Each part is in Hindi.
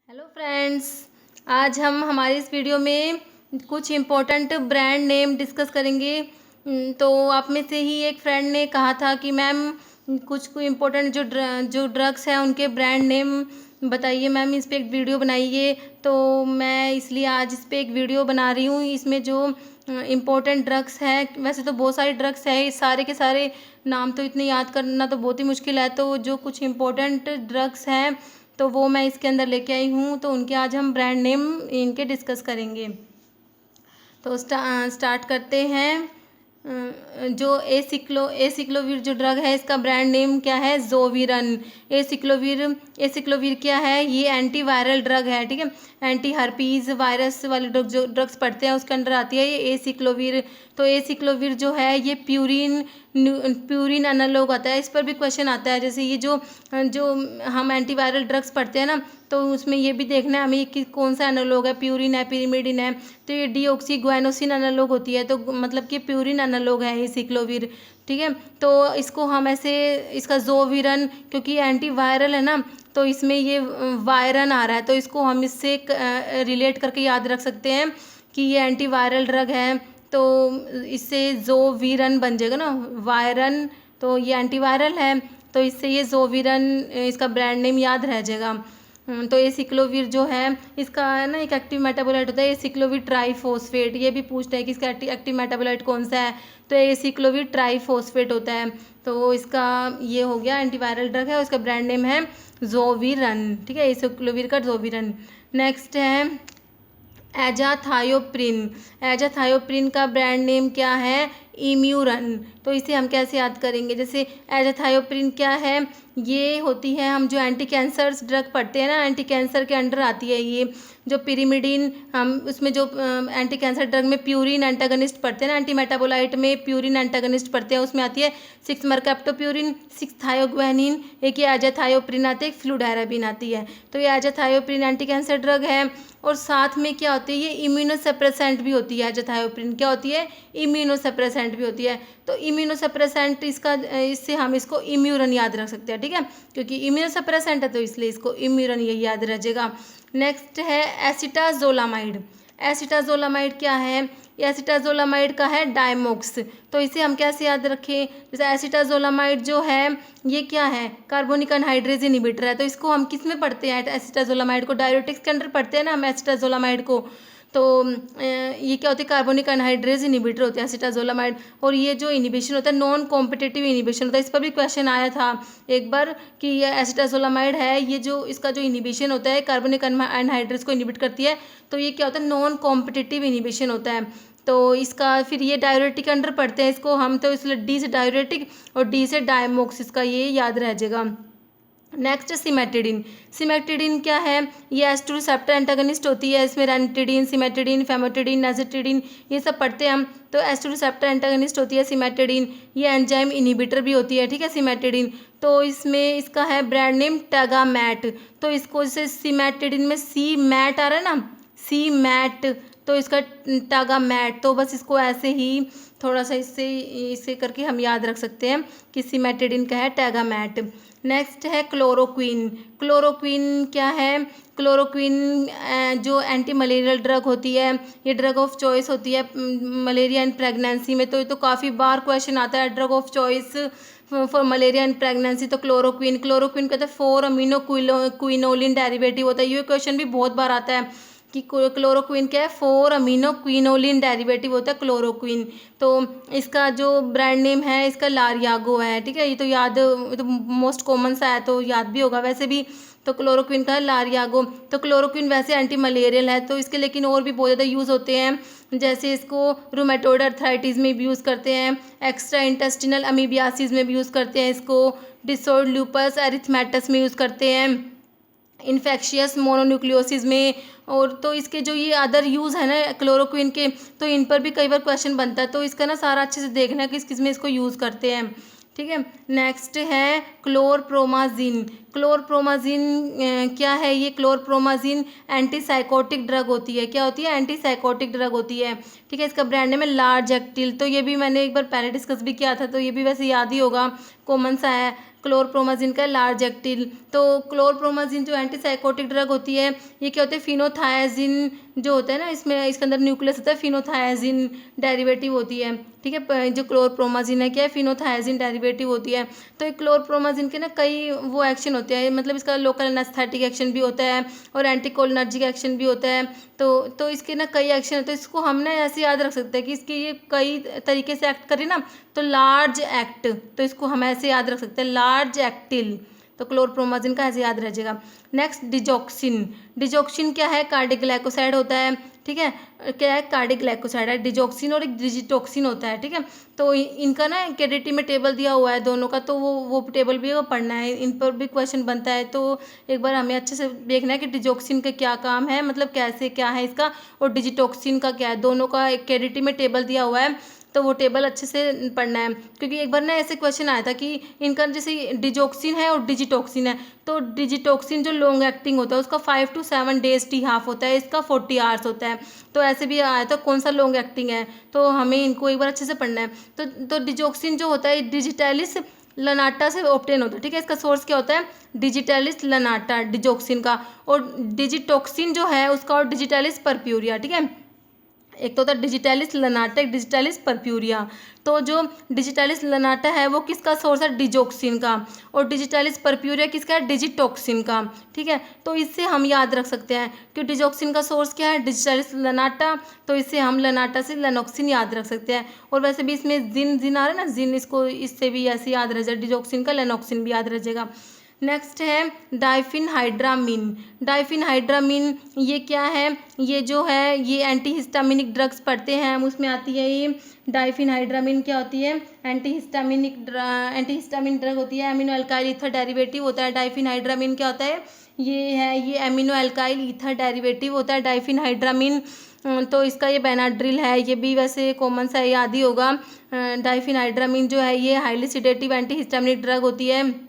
हेलो फ्रेंड्स, आज हम हमारी इस वीडियो में कुछ इम्पोर्टेंट ब्रांड नेम डिस्कस करेंगे। तो आप में से ही एक फ्रेंड ने कहा था कि मैम कुछ इम्पोर्टेंट जो ड्रग्स हैं उनके ब्रांड नेम बताइए मैम, इस पर एक वीडियो बनाइए। तो मैं इसलिए आज इस पर एक वीडियो बना रही हूँ। इसमें जो इम्पोर्टेंट ड्रग्स हैं, वैसे तो बहुत सारे ड्रग्स हैं, सारे के सारे नाम तो इतने याद करना तो बहुत ही मुश्किल है। तो जो कुछ इम्पोर्टेंट ड्रग्स हैं तो वो मैं इसके अंदर लेके आई हूँ, तो उनके आज हम ब्रांड नेम इनके डिस्कस करेंगे। तो स्टार्ट करते हैं। जो एसिक्लोवीर जो ड्रग है, इसका ब्रांड नेम क्या है? जोविरन। एसिक्लोवीर क्या है? ये एंटी वायरल ड्रग है, ठीक है। एंटी हर्पीज वायरस वाले ड्रग जो ड्रग्स पड़ते हैं उसके अंडर आती है ये एसिक्लोवीर। तो एसिक्लोवीर जो है ये प्यूरिन एनालॉग आता है। इस पर भी क्वेश्चन आता है, जैसे ये जो जो हम एंटीवायरल ड्रग्स पढ़ते हैं ना, तो उसमें ये भी देखना है हमें कि कौन सा एनालॉग है, प्यूरिन है, पिरिमिडिन है। तो ये डीऑक्सीग्वानोसिन एनालॉग होती है, तो मतलब कि प्यूरिन एनालॉग है ये सिक्लोवीर, ठीक है। तो इसको हम ऐसे, इसका जोविरन क्योंकि एंटीवायरल है ना, तो इसमें ये वायरन आ रहा है, तो इसको हम इससे रिलेट करके याद रख सकते हैं कि ये एंटीवायरल ड्रग है। तो इससे जोविरन बन जाएगा ना, वायरन, तो ये एंटीवायरल है, तो इससे ये जोविरन इसका ब्रांड नेम याद रह जाएगा। तो ये सिक्लोवीर जो है, इसका है ना एक एक्टिव मेटाबोलाइट होता है, ये सिक्लोवीर ट्राईफॉस्फेट। ये भी पूछता है कि इसका एक्टिव मेटाबोलाइट कौन सा है, तो ये सिक्लोवीर ट्राईफॉस्फेट होता है। तो इसका ये हो गया, एंटीवायरल ड्रग है, उसका ब्रांड नेम है जोविरन, ठीक है, ये सिक्लोवीर का जोविरन। नेक्स्ट है एजाथायोप्रिन। एजाथायोप्रिन का ब्रांड नेम क्या है? इम्यूरन। तो इसे हम कैसे याद करेंगे? जैसे एजाथायोप्रिन क्या है? ये होती है, हम जो एंटी कैंसर ड्रग पढ़ते हैं ना, एंटी कैंसर के अंडर आती है ये। जो पिरिमिडिन, हम उसमें जो एंटी कैंसर ड्रग में प्यूरिन एंटागनिस्ट पढ़ते हैं ना, एंटी मेटाबोलाइट में प्यूरिन एंटागनिस्ट पढ़ते हैं, उसमें आती है 6 मरकैप्टोप्यूरिन, 6 थायोग्वानिन, एक ये एजाथायोप्रिन आती है, एक फ्लूडाराबिन आती है। तो ये एजाथायोप्रिन एंटी कैंसर ड्रग है, और साथ में क्या होती है, ये इम्यूनोसप्रेसेंट भी होती है। एजाथायोप्रिन क्या होती है? इम्यूनोसप्रेसेंट भी होती है। तो इम्यूनोसप्रेसेंट इसका, इससे हम इसको इम्यूरन याद रख सकते हैं, ठीक है, क्योंकि इम्यूनोसप्रेसेंट है तो इसलिए इसको इम्यूरन ये याद रह जाएगा। नेक्स्ट है एसिटाजोलामाइड। एसिटाजोलामाइड क्या है? एसिटाजोलामाइड का है डायमोक्स। तो इसे हम कैसे याद रखें? जैसे एसिटाजोलामाइड जो है ये क्या है? कार्बोनिक अनहाइड्रेज इनहिबिटर है। तो इसको हम किस में पढ़ते हैं? एसिटाजोलामाइड को डायरेटिक्स के अंदर पढ़ते हैं ना हम एसिटाजोलामाइड को। तो ये क्या होती है? कार्बोनिक अनहाइड्रेज इनहिबिटर होते हैं एसिटाजोलामाइड। और ये जो इनहिबिशन होता है नॉन कॉम्पिटिटिव इनहिबिशन होता है। इस पर भी क्वेश्चन आया था एक बार कि ये एसिटाजोलामाइड है, ये जो इसका जो इनहिबिशन होता है कार्बोनिक अनहाइड्रेज को इनहिबिट करती है, तो ये क्या होता है? नॉन कॉम्पिटिटिव इनहिबिशन होता है। तो इसका फिर ये डायरेटिक के अंडर पढ़ते हैं इसको हम, तो इसलिए डी से डायरेटिक और डी से डायमोक्स, इसका ये याद रह जाएगा। Next cimetidine. सिमेटिडिन क्या है? ये एस्ट्रो रिसेप्टर एंटागनिस्ट होती है, इसमें रैनिटिडिन, सिमेटिडिन, फेमोटिडिन, नाजिटिडिन ये सब पढ़ते हैं हम। तो एस्ट्रो रिसेप्टर एंटागनिस्ट होती है सिमेटिडिन, ये एंजाइम इनहिबिटर भी होती है, ठीक है, सिमेटिडिन। तो इसमें इसका है ब्रांड नेम टैगामैट। तो इसको जैसे सिमेटिडिन में सी मैट आ रहा है ना, सी मैट, तो इसका टैगामैट, तो बस इसको ऐसे ही थोड़ा सा इससे करके हम याद रख सकते हैं कि सिमेटिडिन का है टैगामैट। नेक्स्ट है क्लोरोक्विन। क्लोरोक्विन क्या है? क्लोरोक्विन जो एंटी मलेरियल ड्रग होती है, ये ड्रग ऑफ चॉइस होती है मलेरिया एंड प्रेगनेंसी में। तो ये तो काफ़ी बार क्वेश्चन आता है, drug of choice for malaria and pregnancy. तो क्लोरोक्विन कहते हैं 4 अमीनो क्विनोलिन डेरिवेटिव होता है। ये क्वेश्चन भी बहुत बार आता है कि क्लोरोक्विन क्या है? 4 अमीनो क्विनोलिन डेरिवेटिव होता है क्लोरोक्विन। तो इसका जो ब्रांड नेम है इसका लारियागो है, ठीक है, ये तो याद, तो मोस्ट कॉमन सा है तो याद भी होगा वैसे भी। तो क्लोरोक्विन का है लारियागो। तो क्लोरोक्विन वैसे एंटी मलेरियल है, तो इसके लेकिन और भी बहुत ज़्यादा यूज़ होते हैं, जैसे इसको रूमेटोइड अर्थराइटिस में भी यूज़ करते हैं, एक्स्ट्रा इंटेस्टिनल अमीबियासिस में भी यूज़ करते हैं इसको, डिसऑर्डर लूपस एरिथमेटस में यूज़ करते हैं, इन्फेक्शियस मोनोन्यूक्लियोसिस में। और तो इसके जो ये अदर यूज़ है ना क्लोरोक्विन के, तो इन पर भी कई बार क्वेश्चन बनता है, तो इसका ना सारा अच्छे से देखना है किस किस में इसको यूज़ करते हैं, ठीक है। नेक्स्ट है क्लोरप्रोमाजिन। क्लोरप्रोमाजिन क्या है? ये क्लोरप्रोमाजिन एंटीसाइकोटिक ड्रग होती है। क्या होती है? एंटीसाइकोटिक ड्रग होती है, ठीक है। इसका ब्रांड नेम है लार्जेक्टिल। तो ये भी मैंने एक बार पहले डिस्कस भी किया था, तो ये भी वैसे याद ही होगा, कॉमन सा है। क्लोरप्रोमाजिन का लार्ज एक्टिल। तो क्लोरप्रोमाजिन जो एंटीसाइकोटिक ड्रग होती है, ये क्या होते हैं, फिनोथायाजिन जो होता है ना, इसमें इसके अंदर न्यूक्लियस होता है, फिनोथायाजिन डेरिवेटिव होती है, ठीक है। जो क्लोरप्रोमाजिन है क्या है, फिनोथायाजिन डेरिवेटिव होती है। तो ये क्लोरप्रोमाजिन के ना कई वो एक्शन होते हैं, मतलब इसका लोकल एनेस्थेटिक एक्शन भी होता है और एंटीकोलिनर्जिक एक्शन भी होता है। तो इसके ना कई एक्शन होते हैं। इसको हम ना ऐसे याद रख सकते हैं कि इसके ये कई तरीके से एक्ट करे ना, तो लार्ज एक्ट, तो इसको हम ऐसे याद रख सकते हैं, लार्ज एक्टिल। तो क्लोरप्रोमाजिन का ऐसे याद रह नेक्स्ट डिजॉक्सिन। डिजॉक्सिन क्या है, कार्डियोग्लाइकोसाइड होता है, ठीक है। क्या है, कार्डियोग्लाइकोसाइड है। डिजॉक्सिन और एक डिजिटॉक्सिन होता है, ठीक है। तो इनका ना केडीटी में टेबल दिया हुआ है दोनों का, तो वो टेबल भी वो पढ़ना है, इन पर भी क्वेश्चन बनता है। तो एक बार हमें अच्छे से देखना है कि डिजॉक्सिन का क्या काम है, मतलब कैसे क्या है इसका, और डिजिटॉक्सिन का क्या है। दोनों का एक केडीटी में टेबल दिया हुआ है, तो वो टेबल अच्छे से पढ़ना है। क्योंकि एक बार ना ऐसे क्वेश्चन आया था कि इनका जैसे डिजॉक्सिन है और डिजिटॉक्सिन है, तो डिजिटॉक्सिन जो लॉन्ग एक्टिंग होता है उसका 5 to 7 days टी हाफ होता है, इसका 40 hours होता है। तो ऐसे भी आया था कौन सा लॉन्ग एक्टिंग है, तो हमें इनको एक बार अच्छे से पढ़ना है। तो डिजॉक्सिन जो होता है डिजिटैलिस लनाटा से ऑब्टेन होता है, ठीक है। इसका सोर्स क्या होता है, डिजिटैलिस लनाटा डिजॉक्सिन का, और डिजिटॉक्सिन जो है उसका और डिजिटैलिस परप्यूरिया, ठीक है। एक तो होता है डिजिटैलिस लनाटा, एक डिजिटैलिस परप्यूरिया। तो जो डिजिटैलिस लनाटा है वो किसका सोर्स है, डिजॉक्सिन का, और डिजिटैलिस परप्यूरिया किसका है, डिजिटॉक्सिन का, ठीक है। तो इससे हम याद रख सकते हैं कि डिजॉक्सिन का सोर्स क्या है, डिजिटैलिस लनाटा, तो इससे हम लनाटा से लेनॉक्सिन याद रख सकते हैं। और वैसे भी इसमें जिन आ रहा है ना, जिन, इसको इससे भी ऐसे याद रह जाए, डिजॉक्सिन का लेनॉक्सिन भी याद रह जाएगा। नेक्स्ट है डाइफिनहाइड्रामीन। डाइफिनहाइड्रामीन ये क्या है, ये जो है ये एंटीहिस्टामिनिक ड्रग्स पढ़ते हैं हम, उसमें आती है ये डाइफिनहाइड्रामीन। क्या होती है, एंटीहिस्टामिन ड्रग होती है, एमिनो अल्काइल ईथर डेरिवेटिव होता है। डाइफिनहाइड्रामीन क्या होता है, ये एमिनो अल्काइल ईथर डेरिवेटिव होता है डाइफिनहाइड्रामीन। तो इसका ये बेनाड्रिल है, ये भी वैसे कॉमन सा याद ही होगा। डाइफिनहाइड्रामीन जो है ये हाईली सिडेटिव एंटीहिस्टामिनिक ड्रग होती है,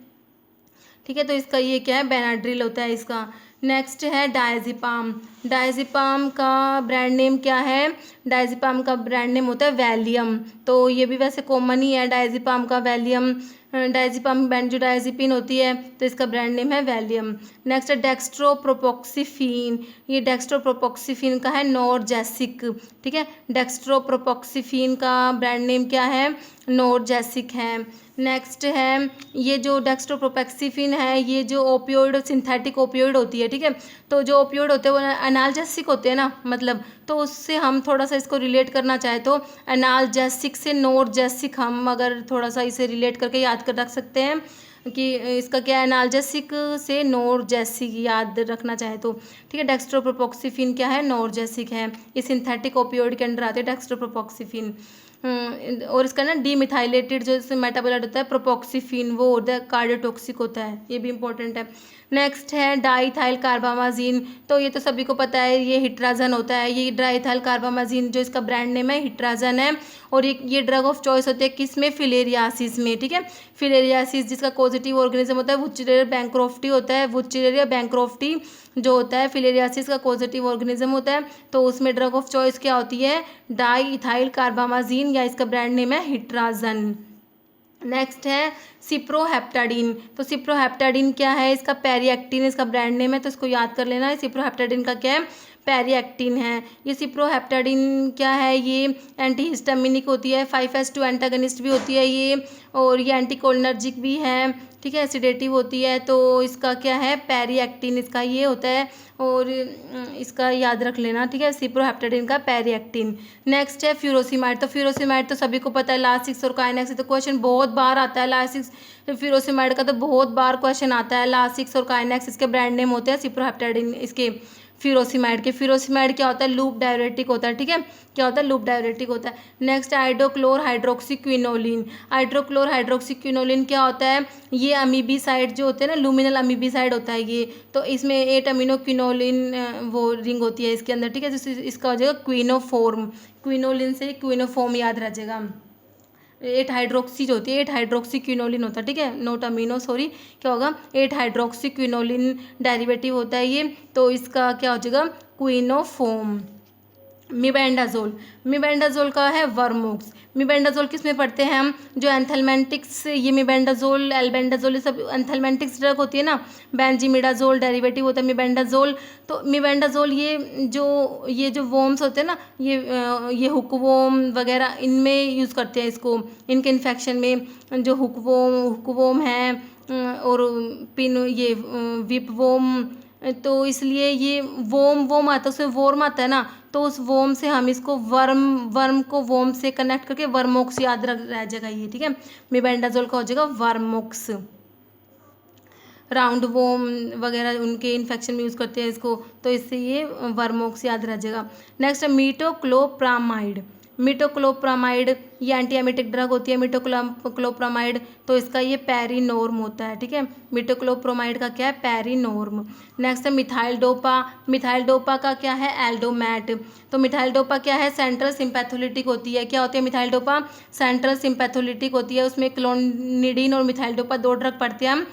ठीक है। तो इसका ये क्या है, बेनाड्रिल होता है इसका। नेक्स्ट है डायज़ेपाम। डायज़ेपाम का ब्रांड नेम क्या है, डायज़ेपाम का ब्रांड नेम होता है वैलियम। तो ये भी वैसे कॉमन ही है, डायज़ेपाम का वैलियम। डायज़ेपाम बेंजोडायज़ेपिन होती है, तो इसका ब्रांड नेम है वैलियम। नेक्स्ट है डेक्स्ट्रोप्रोपोक्सिफिन। ये डेक्स्ट्रोप्रोपोक्सिफिन का है नोरजैसिक, ठीक है। डेक्स्ट्रोप्रोपोक्सिफिन का ब्रांड नेम क्या है, नोरजैसिक है। नेक्स्ट है ये जो डेक्स्ट्रोप्रोपोक्सिफिन है, ये जो ओपियोइड सिंथेटिक ओपियोइड होती है, ठीक है। तो जो ओपियोइड होते हैं वो एनाल्जेसिक होते हैं ना, मतलब, तो उससे हम थोड़ा सा इसको रिलेट करना चाहे तो एनाल्जेसिक से नोरजैसिक हम अगर थोड़ा सा इसे रिलेट करके याद कर रख सकते हैं कि इसका क्या है, एनाल्जेसिक से नोरजैसिक याद रखना चाहे तो, ठीक है। डेक्स्ट्रोप्रोपोक्सिफिन क्या है, नोरजैसिक है। ये सिंथेटिक ओपियोइड के अंडर आते हैं डेक्स्ट्रोप्रोपोक्सिफिन। और इसका ना डीमिथाइलेटेड जो इसमें मेटाबोलाइट होता है प्रोपोक्सिफिन, वो होता है कार्डियोटॉक्सिक होता है, ये भी इंपॉर्टेंट है। नेक्स्ट है डाईथाइल कार्बामाजिन। तो ये तो सभी को पता है, ये हिट्राजन होता है। ये डाईथाइल कार्बामाजिन जो इसका ब्रांड नेम है हिट्राजन है, और ये ड्रग ऑफ चॉइस होती है किस में, फिलेरियासिस में, ठीक है। फिलेरियासिस जिसका पॉजिटिव ऑर्गेनिज्म होता है वुचरेरिया बैंक्रोफ्टी होता है। वुचरेरिया बैंक्रोफ्टी जो होता है फिलेरियासिस का पॉजिटिव ऑर्गेनिज्म होता है, तो उसमें ड्रग ऑफ चॉइस क्या होती है, डाईइथाइल कार्बामाजिन, या इसका ब्रांड नेम है हिट्राजन। नेक्स्ट है सिप्रोहेप्टाडीन। तो सिप्रोहेप्टाडीन क्या है, इसका पेरिएक्टिन इसका ब्रांड नेम है, तो इसको याद कर लेना है। सिप्रोहेप्टाडीन का क्या है, पेरिएक्टिन है। ये सिप्रोहेप्टाडीन क्या है, ये एंटीहिस्टामिनिक होती है, 5s2 एंटागनिस्ट भी होती है ये, और ये एंटीकोलिनर्जिक भी है, ठीक है, सिडेटिव होती है। तो इसका क्या है, पेरिएक्टिन इसका ये होता है, और इसका याद रख लेना, ठीक है, सिप्रोहेप्टाडीन का पेरिएक्टिन। नेक्स्ट है फ्यूरोसिमाइड। तो फ्यूरोसिमाइड तो सभी को पता है, लासिक्स और काइनेक्स, तो क्वेश्चन बहुत बार आता है। लासिक्स फ्यूरोसिमाइड का तो बहुत बार क्वेश्चन आता है। लासिक्स और काइनेक्स इसके ब्रांड नेम होते हैं, सिप्रोहेप्टाडीन इसके फ्यूरोसिमाइड के। फ्यूरोसिमाइड क्या होता है, लूप डायरेटिक होता है, ठीक है। क्या होता है, लूप डायरेटिक होता है। नेक्स्ट आइडोक्लोर हाइड्रोक्सीक्विनोलिन। आइड्रोक्लोर हाइड्रोक्सीक्विनोलिन क्या होता है, ये अमीबीसाइड जो होते हैं ना, लूमिनल अमीबीसाइड होता है ये, तो इसमें 8 अमीनो क्विनोलिन वो रिंग होती है इसके अंदर, ठीक है। तो इसका हो जाएगा क्विनोफॉर्म, क्विनोलिन से क्विनोफॉर्म याद रह जाएगा। 8 हाइड्रोक्सी जो होती है 8 हाइड्रोक्सी क्विनोलिन होता है, ठीक है, नोट अमीनो, सॉरी, क्या होगा, 8 हाइड्रोक्सी क्विनोलिन डेरिवेटिव होता है ये, तो इसका क्या हो जाएगा, क्विनोफॉर्म। मिबेंडाजोल, मिबेंडाजोल का है वर्मोक्स। मिबेंडाजोल किस में पढ़ते हैं हम, जो एंथलमेंटिक्स, ये मिबेंडाजोल, एल्बेंडाजोल, ये सब एंथलमेंटिक्स ड्रग होती है ना, बेंजीमिडाजोल डेरिवेटिव होता है मिबेंडाजोल। तो मिबेंडाजोल ये जो वोम्स होते हैं ना, ये हुकवोम वगैरह इनमें यूज़ करते हैं इसको, इनके इन्फेक्शन में, जो हुकवोम है और पिन ये विपवोम, तो इसलिए ये वोम आता है, उसमें वोर्म आता है ना, तो उस वोम से हम इसको वर्म को वोम से कनेक्ट करके वर्मोक्स याद रह जाएगा ये, ठीक है। मिबेंडाजोल का हो जाएगा वर्मोक्स। राउंड वोम वगैरह उनके इन्फेक्शन में यूज़ करते हैं इसको, तो इससे ये वर्मोक्स याद रह जाएगा। नेक्स्ट है मीटोक्लोप्रामाइड। मीटोक्लोप्रामाइड ये एंटी एमिटिक ड्रग होती है मीटोक्लोप्रामाइड, तो इसका ये पेरिनोर्म होता है, ठीक है। मीटोक्लोप्रामाइड का क्या है, पेरिनोर्म। नेक्स्ट है मिथाइल डोपा। मिथाइल डोपा का क्या है, एल्डोमैट। तो मिथाइल डोपा क्या है, सेंट्रल सिंपैथोलिटिक होती है। क्या होती है मिथाइल डोपा, सेंट्रल सिंपैथोलिटिक होती है। उसमें क्लोनिडीन और मिथाइल डोपा दो ड्रग पढ़ते हैं हम,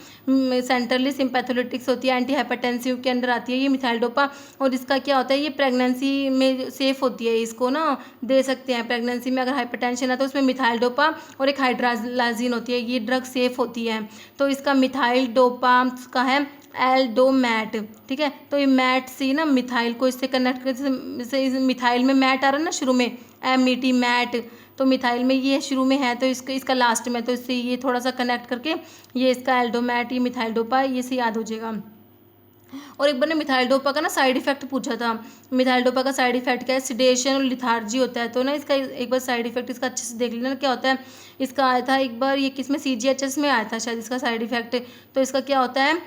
सेंट्रली सिंपैथोलिटिक्स होती है, एंटी हाइपरटेंसिव के अंदर आती है ये मिथाइल डोपा। और इसका क्या होता है, ये प्रेगनेंसी में सेफ होती है, इसको ना दे सकते हैं प्रेगनेंसी में, अगर हाइपरटेंशन है तो उसमें मिथाइल डोपा और एक हाइड्रालाजीन होती है, ये ड्रग सेफ होती है। तो इसका मिथाइल डोपा का है एल्डोमैट, ठीक है। तो ये मैट से ना मिथाइल को इससे कनेक्ट कर, जैसे मिथाइल में मैट आ रहा है ना शुरू में, एमिटी मैट, तो मिथाइल में ये शुरू में है, तो इसका लास्ट में, तो इससे ये थोड़ा सा कनेक्ट करके ये इसका एल्डोमैट, ये मिथाइल डोपा, ये से याद हो जाएगा। और एक बार ने मिथाइल डोपा का ना साइड इफेक्ट पूछा था। मिथाइल डोपा का साइड इफेक्ट क्या है, सिडेशन और लिथार्जी होता है। तो ना इसका एक बार साइड इफेक्ट इसका अच्छे से देख लेना क्या होता है। इसका आया था एक बार, ये किस में, CGHS में आया था शायद इसका साइड इफेक्ट। तो इसका क्या होता है,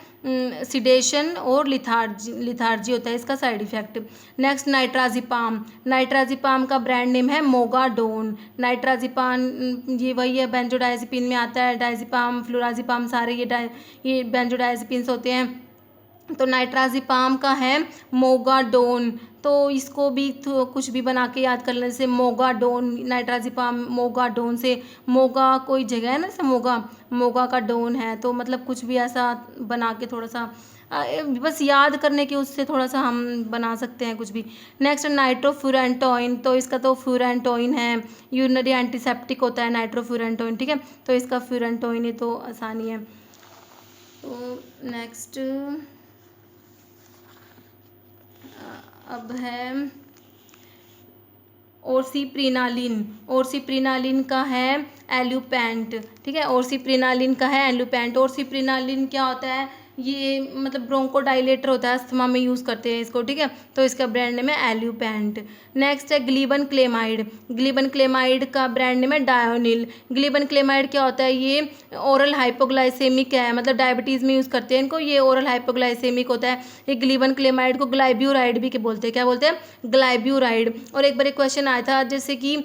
सिडेशन और लिथार्जी होता है इसका साइड इफेक्ट। नेक्स्ट नाइट्राजिपाम। नाइट्राजिपाम का ब्रांड नेम है मोगाडोन। नाइट्राजिपाम ये वही है, बेंजोडाइजिपिन में आता है, डायजिपाम, फ्लोराजिपाम, सारे ये बेंजोडाइजिपिन्स होते हैं। तो नाइट्राजिपाम का है मोगाडोन, तो इसको भी तो कुछ भी बना के याद कर लेने से, मोगाडोन, नाइट्राजिपाम मोगाडोन से, मोगा कोई जगह है ना, जैसे मोगा का डोन है, तो मतलब कुछ भी ऐसा बना के थोड़ा सा बस याद करने के उससे थोड़ा सा हम बना सकते हैं कुछ भी। नेक्स्ट नाइट्रोफ्यूरेंटोइन, तो इसका तो फ्यूरेंटोइन है, यूरिनरी एंटीसेप्टिक होता है नाइट्रोफ्यूरेंटोइन, ठीक है। तो इसका फ्यूरेंटोइन ही तो आसानी है। तो नेक्स्ट अब है ओर्सीप्रिनालिन। ओर्सीप्रिनालिन का है एल्यूपेंट, ठीक है। ओर्सीप्रिनालिन का है एल्यूपेंट। ओर्सीप्रिनालिन क्या होता है, ये मतलब ब्रोंकोडाइलेटर होता है, अस्थमा में यूज़ करते हैं इसको, ठीक है। तो इसका ब्रांड नेम है एल्यूपेंट। नेक्स्ट है ग्लीबन क्लेमाइड। ग्लीबन क्लेमाइड का ब्रांड नेम है डायोनिल। ग्लीबन क्लेमाइड क्या होता है, ये ओरल हाइपोग्लाइसेमिक है, मतलब डायबिटीज़ में यूज़ करते हैं इनको, ये ओरल हाइपोग्लाइसेमिक होता है। ये ग्लीबन क्लेमाइड को ग्लाइब्यूराइड भी के बोलते हैं, क्या बोलते हैं, ग्लाइब्यूराइड। और एक बार एक क्वेश्चन आया था, जैसे कि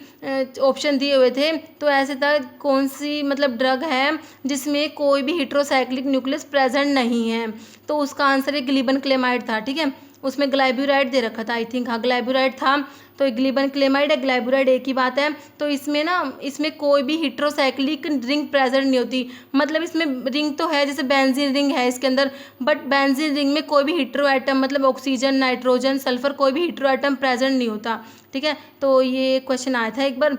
ऑप्शन दिए हुए थे, तो ऐसे था कौन सी मतलब ड्रग है जिसमें कोई भी हेटेरोसाइक्लिक न्यूक्लियस प्रेजेंट नहीं है, तो उसका आंसर एक ग्लीबन क्लेमाइड था, ठीक है। उसमें ग्लाइब्यूराइड दे रखा था, आई थिंक, हाँ ग्लाइब्यूराइड था। तो ग्लीबन क्लेमाइड है, ग्लाइब्यूराइड एक ही बात है। तो इसमें ना, इसमें कोई भी हेटेरोसाइक्लिक रिंग प्रेजेंट नहीं होती, मतलब इसमें रिंग तो है, जैसे बेंजीन रिंग है इसके अंदर, बट बेंजीन रिंग में कोई भी हेटेरो एटम, मतलब ऑक्सीजन, नाइट्रोजन, सल्फर, कोई भी हेटेरो एटम प्रेजेंट नहीं होता, ठीक है। तो ये क्वेश्चन आया था एक बार।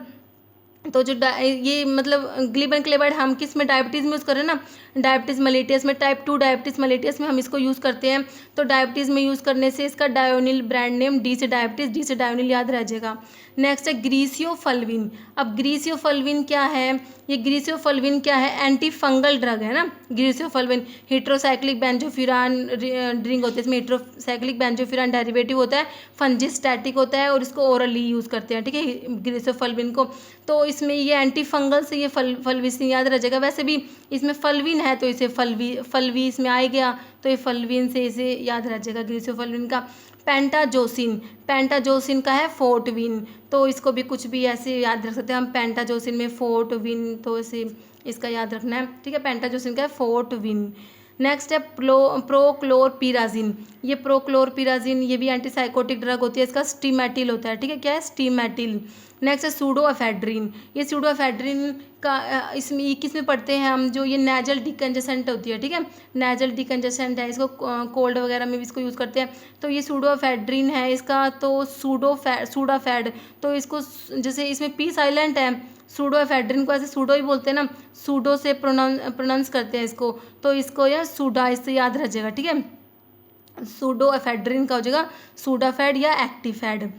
तो जो ये मतलब ग्लीबन क्लेमाइड हम किस में, डायबिटीज़ में यूज़ कर रहे हैं ना, डायबिटीज़ मेलिटियस में, टाइप 2 डायबिटीज़ मेलिटियस में हम इसको यूज़ करते हैं। तो डायबिटीज़ में यूज़ करने से इसका डायोनिल ब्रांड नेम, डी से डायबिटीज़, डी से डायोनिल याद रह जाएगा। नेक्स्ट है ग्रीसियोफल्विन। अब ग्रीसियोफल्विन क्या है, ये ग्रीसियोफल्विन क्या है, एंटी फंगल ड्रग है ना ग्रीसियोफल्विन। हेटेरोसाइक्लिक बेंजोफ्यूरान ड्रिंक होती है, इसमें हेटेरोसाइक्लिक बेंजोफ्यूरान डेरिवेटिव होता है, फंजिस्टैटिक होता है, और इसको ओरली यूज़ करते हैं, ठीक है, ग्रीसियोफल्विन को। तो इसमें ये एंटी फंगल से, ये फल्विन याद रह जाएगा। वैसे भी इसमें फल्विन है तो इसे फल्वी इसमें आ गया, तो ये फल्विन से इसे याद रह जाएगा ग्रीसियोफल्विन का। पेंटाजोसिन, पेंटाजोसिन का है फोर्टविन, तो इसको भी कुछ भी ऐसे याद रख सकते हैं हम, पेंटाजोसिन में फोर्टविन, तो इसे इसका याद रखना है, ठीक है। पेंटाजोसिन का है फोर्टविन। नेक्स्ट है प्रोक्लोरपिराजिन। ये प्रोक्लोरपिराजिन ये भी एंटीसाइकोटिक ड्रग होती है, इसका स्टीमेटिल होता है, ठीक है, क्या है, स्टीमेटिल। नेक्स्ट है सूडोएफेड्रिन। ये सूडोएफेड्रिन का इसमें ये किस में पढ़ते हैं हम, जो ये नेजल डिकंजेसेंट होती है, ठीक है, नेजल डिकंजेसेंट है, इसको कोल्ड वगैरह में भी इसको यूज़ करते हैं। तो ये सूडोएफेड्रिन है इसका, तो सूडाफेड, तो इसको जैसे इसमें पी साइलेंट है, सूडोएफेड्रिन को ऐसे सूडो ही बोलते हैं ना, सूडो से प्रोनाउंस करते हैं इसको, तो इसको या सूडा, इससे याद रह जाएगा, ठीक है। सूडोएफेड्रिन का हो जाएगा सूडाफेड या एक्टिफेड।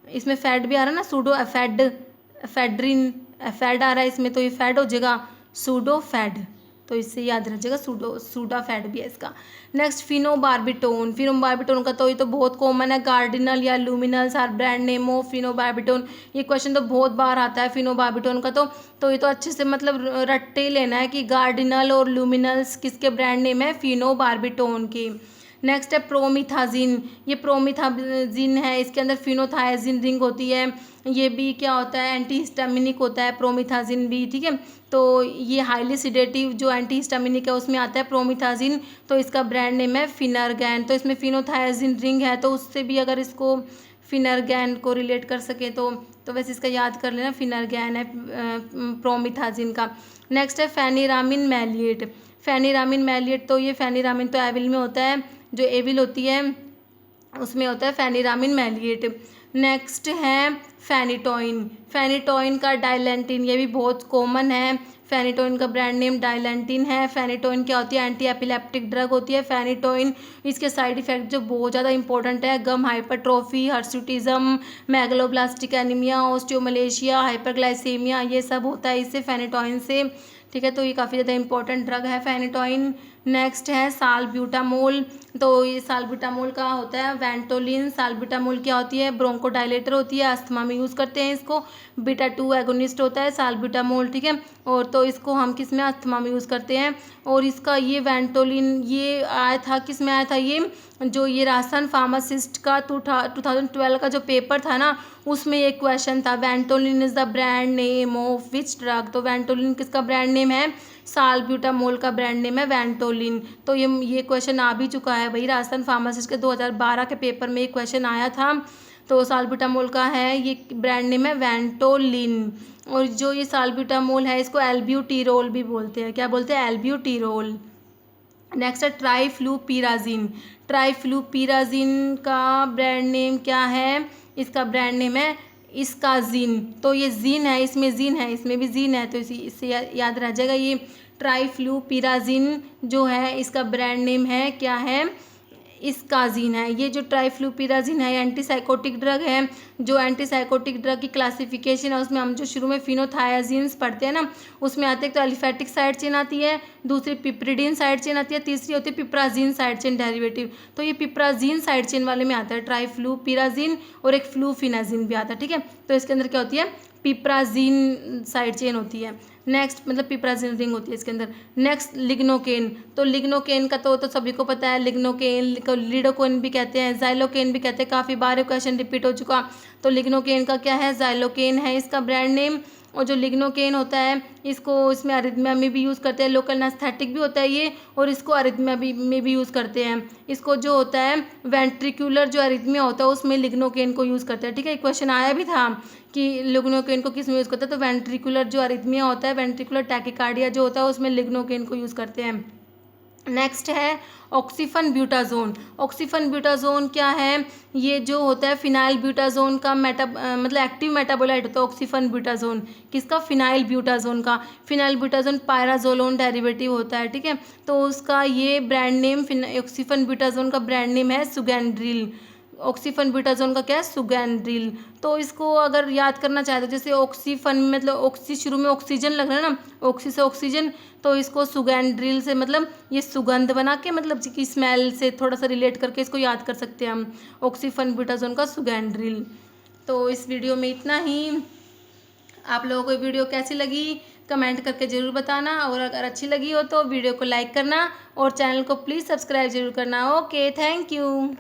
इसमें फैड भी आ रहा है ना, सूडोएफेड, एफेड्रिन, एफेड आ रहा है इसमें, तो ये फैड हो जाएगा सूडोफेड, तो इससे याद रह जाएगा सूडाफेड भी है इसका। Next phenobarbitone. फिनोबार्बिटोन का तो ये तो बहुत कॉमन है, गार्डिनल या Luminals are brand name of phenobarbitone. ये क्वेश्चन तो बहुत बार आता है फिनोबार्बिटोन का, तो ये तो अच्छे से मतलब रट्टे लेना है कि गार्डिनल और लूमिनल्स किसके ब्रांड नेम है, फिनोबार्बिटोन के। नेक्स्ट है प्रोमिथाजिन। ये प्रोमिथाजिन है, इसके अंदर फिनोथायाजिन रिंग होती है, ये भी क्या होता है, एंटीहिस्टामिनिक होता है प्रोमिथाजिन भी, ठीक है। तो ये हाईली सिडेटिव जो एंटीहिस्टामिनिक है उसमें आता है प्रोमिथाजिन, तो इसका ब्रांड नेम है फिनरगैन। तो इसमें फिनोथायाजिन रिंग है, तो उससे भी अगर इसको फिनरगैन को रिलेट कर सके तो वैसे इसका याद कर लेना, फिनरगैन है प्रोमिथाजिन का। नेक्स्ट है फेनिरामिन मैलिएट। फेनिरामिन मैलिएट, तो ये फेनिरामिन तो एविल में होता है, जो एविल होती है उसमें होता है फेनिरामिन मैलिएट। नेक्स्ट है फेनिटोइन। फेनिटोइन का डाइलेंटिन, ये भी बहुत कॉमन है, फेनिटोइन का ब्रांड नेम डाइलेंटिन है। फेनिटोइन क्या होती है, एंटी एपिलेप्टिक ड्रग होती है फेनिटोइन। इसके साइड इफेक्ट जो बहुत ज़्यादा इंपॉर्टेंट है, गम हाइपरट्रॉफी, हर्सुटिज्म, मैगलोब्लास्टिक एनीमिया, ऑस्टियोमलेशिया, हाइपरग्लाइसेमिया, ये सब होता है इससे, फेनिटोइन से, ठीक है। तो ये काफ़ी ज़्यादा इंपॉर्टेंट ड्रग है फेनिटोइन। नेक्स्ट है साल्ब्यूटामोल। तो ये साल्ब्यूटामोल का होता है वेंटोलिन। साल्ब्यूटामोल क्या होती है, ब्रोंकोडाइलेटर होती है, अस्थमा में यूज़ करते हैं इसको। बीटा 2 एगोनिस्ट होता है साल्ब्यूटामोल, ठीक है, और तो इसको हम किस में, अस्थमा में यूज़ करते हैं। और इसका ये वेंटोलिन ये आया था, किस में आया था, ये जो ये राजस्थान फार्मासिस्ट का 2012 का जो पेपर था ना, उसमें एक क्वेश्चन था, Ventolin is the brand name of which drug. तो वेंटोलिन किसका ब्रांड नेम है, साल्ब्यूटामोल का ब्रांड नेम है वेंटोलिन। तो ये क्वेश्चन आ भी चुका है भाई, राजस्थान फार्मासिस्ट के 2012 के पेपर में एक क्वेश्चन आया था। तो साल्ब्यूटामोल का है ये ब्रांड नेम है वेंटोलिन। और जो ये साल्ब्यूटामोल है इसको एल्ब्यूटिरोल भी बोलते हैं, क्या बोलते हैं, एल्ब्यूटिरोल। नेक्स्ट है ट्राइफ्लूपिराजिन। ट्राइफ्लूपिराजिन का ब्रांड नेम क्या है, इसका ब्रांड नेम है इसकाजिन। तो ये जीन है, इसमें जीन है, इसमें भी जीन है, तो इससे याद रह जाएगा। ये ट्राइफ्लूपिराजिन जो है इसका ब्रांड नेम है क्या है, इसकाजिन है। ये जो ट्राइफ्लूपिराजिन है एंटीसाइकोटिक ड्रग है। जो एंटीसाइकोटिक ड्रग की क्लासिफिकेशन है उसमें हम जो शुरू में फिनोथायाजिन्स पढ़ते हैं ना, उसमें आते हैं तो एलिफेटिक साइड चेन आती है, दूसरी पिप्रिडीन साइड चेन आती है, तीसरी होती है पिप्राजीन साइड चेन डेरिवेटिव। तो ये पिप्राजीन साइड चेन वाले में आता है ट्राइफ्लूपिराजिन, और एक फ्लूफिनाजिन भी आता है, ठीक है। तो इसके अंदर क्या होती है, पिप्राजीन साइड चेन होती है। नेक्स्ट मतलब पिप्राजीन रिंग होती है इसके अंदर। Next lignocaine. तो लिग्नोकेन का तो सभी को पता है, लिग्नोकेन को लिडोकेन भी कहते हैं, जाइलोकेन भी कहते हैं, काफ़ी बार क्वेश्चन रिपीट हो चुका। तो लिग्नोकेन का क्या है, जाइलोकेन है इसका ब्रांड नेम। और जो लिग्नोकेन होता है इसको इसमें अरिथमिया में भी यूज़ करते हैं, लोकल एनेस्थेटिक भी होता है ये, और इसको अरिथमिया में भी यूज़ करते हैं। इसको जो होता है वेंट्रिकुलर जो अरिथमिया होता है उसमें लिग्नोकेन को यूज़ करते हैं, ठीक है। एक क्वेश्चन आया भी था कि लिग्नोकेन को किस में यूज़ करते हैं, तो वेंट्रिकुलर जो अरिथमिया होता है, वेंट्रिकुलर टैकिकार्डिया जो होता है उसमें लिग्नोकेन को यूज़ करते हैं। नेक्स्ट है ऑक्सीफन ब्यूटाजोन। ऑक्सीफन ब्यूटाजोन क्या है, ये जो होता है फिनाइल ब्यूटाजोन का मतलब एक्टिव मेटाबोलाइट होता है ऑक्सीफन ब्यूटाजोन। किसका, फिनाइल ब्यूटाजोन का। फिनाइल ब्यूटाजोन पायराजोलोन डेरिवेटिव होता है, ठीक है। तो उसका ये ब्रांड नेम ऑक्सीफन ब्यूटाजोन का ब्रांड नेम है सुगैंड्रिल। ऑक्सीफन ब्यूटाजोन का क्या है, सुगैंड्रिल। तो इसको अगर याद करना चाहे तो जैसे ऑक्सीफन मतलब ऑक्सी शुरू में ऑक्सीजन लग रहा है ना, ऑक्सी से ऑक्सीजन, तो इसको सुगैंड्रिल से मतलब ये सुगंध बना के मतलब की स्मेल से थोड़ा सा रिलेट करके इसको याद कर सकते हैं हम, ऑक्सीफन ब्यूटाजोन का सुगैंड्रिल। तो इस वीडियो में इतना ही। आप लोगों को वीडियो कैसी लगी कमेंट करके ज़रूर बताना, और अगर अच्छी लगी हो तो वीडियो को लाइक करना और चैनल को प्लीज़ सब्सक्राइब जरूर करना। Okay, thank you.